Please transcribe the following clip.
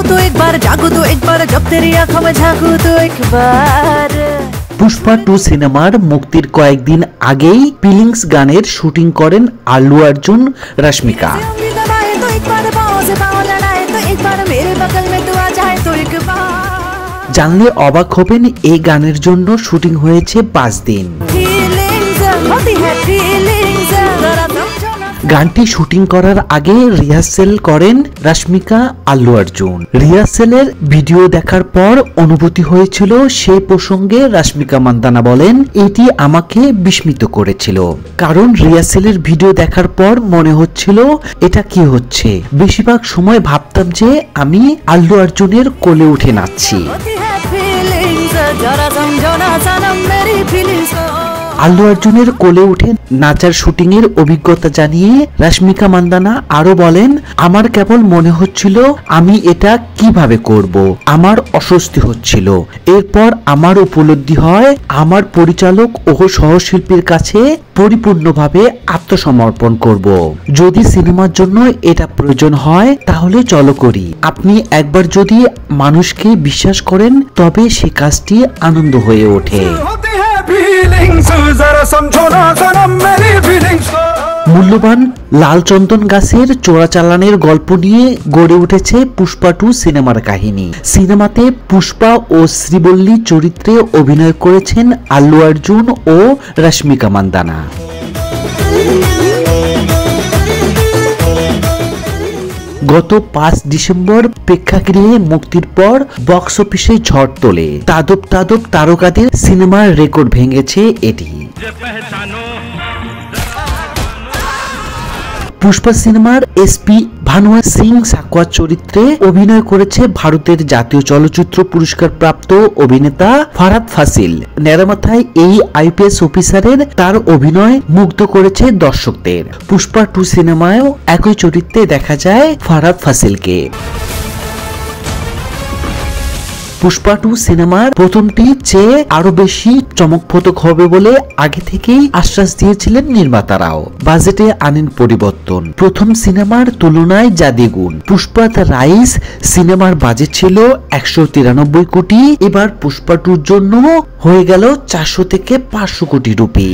तो एक बार, जागो तो एक बार, जब तेरी आंखों में झांकू तो एक बार। পুষ্পা 2 সিনেমার মুক্তির কয়েকদিন আগেই ফিলিংস গানের শুটিং করেন আল্লু অর্জুন, রশ্মিকা। জানলে অবাক হবেন, এই গানের জন্য শুটিং হয়েছে 5 দিন। গানটি শুটিং করার আগে রিহার্সেল করেন রশ্মিকা, আল্লু অর্জুন। রিহার্সেলের ভিডিও দেখার পর অনুভূতি হয়েছিল সেই প্রসঙ্গে রশ্মিকা মান্দানা বলেন, এটি আমাকে বিস্মিত করেছিল, কারণ রিহার্সেলের ভিডিও দেখার পর মনে হচ্ছিল এটা কি হচ্ছে। বেশিরভাগ সময় ভাবতাম যে আমি আল্লু অর্জুনের কোলে উঠে নাচছি। আল্লু অর্জুনের কোলে উঠে নাচার শুটিং এর অভিজ্ঞতা জানিয়ে রশ্মিকা মান্দানা আরো বলেন, আমার কেবল মনে হচ্ছিল আমি এটা কিভাবে করব, আমার অস্বস্তি হচ্ছিল। এরপর আমার উপলব্ধি হয় আমার পরিচালক ও সহশিল্পীর কাছে পরিপূর্ণভাবে আত্মসমর্পণ করব। যদি সিনেমার জন্য এটা প্রয়োজন হয় তাহলে চলো করি। আপনি একবার যদি মানুষকে বিশ্বাস করেন তবে সে কাজটি আনন্দ হয়ে ওঠে। মূল্যবান লাল চন্দন গাছের চোরাচালানের গল্প নিয়ে গড়ে উঠেছে পুষ্পা 2 সিনেমার কাহিনী। সিনেমাতে পুষ্পা ও শ্রীবল্লী চরিত্রে অভিনয় করেছেন আল্লু অর্জুন ও রশ্মিকা মান্দানা। গত 5 ডিসেম্বর প্রেক্ষাগৃহে মুক্তির পর বক্স অফিসে ঝড় তোলে তাদব তাদব তারকাদের সিনেমার রেকর্ড ভেঙেছে এটি। পুষ্পা সিনেমার এসপি ভানুয়া সিং সাকোয়া চরিত্রে অভিনয় করেছে ভারতের জাতীয় চলচ্চিত্র পুরস্কার প্রাপ্ত অভিনেতা ফারাদ ফাসিল। নেড়ামাথায় এই আইপিএস অফিসারের তার অভিনয় মুগ্ধ করেছে দর্শকদের। পুষ্পা 2 সিনেমায়ও একই চরিত্রে দেখা যায় ফারাদ ফাসিলকে। পুষ্পা 2 সিনেমার প্রথমটি চেয়ে আরো বেশি চমকপ্রদ হবে বলে আগে থেকেই আশ্বাস দিয়েছিলেন নির্মাতারাও। বাজেটে আনেন পরিবর্তন, প্রথম সিনেমার তুলনায় যা দ্বিগুণ। পুষ্পা দ্য রাইজ সিনেমার বাজেট ছিল 193 কোটি, এবার পুষ্পা 2 জন্য হয়ে গেল 400 থেকে 500 কোটি রুপি।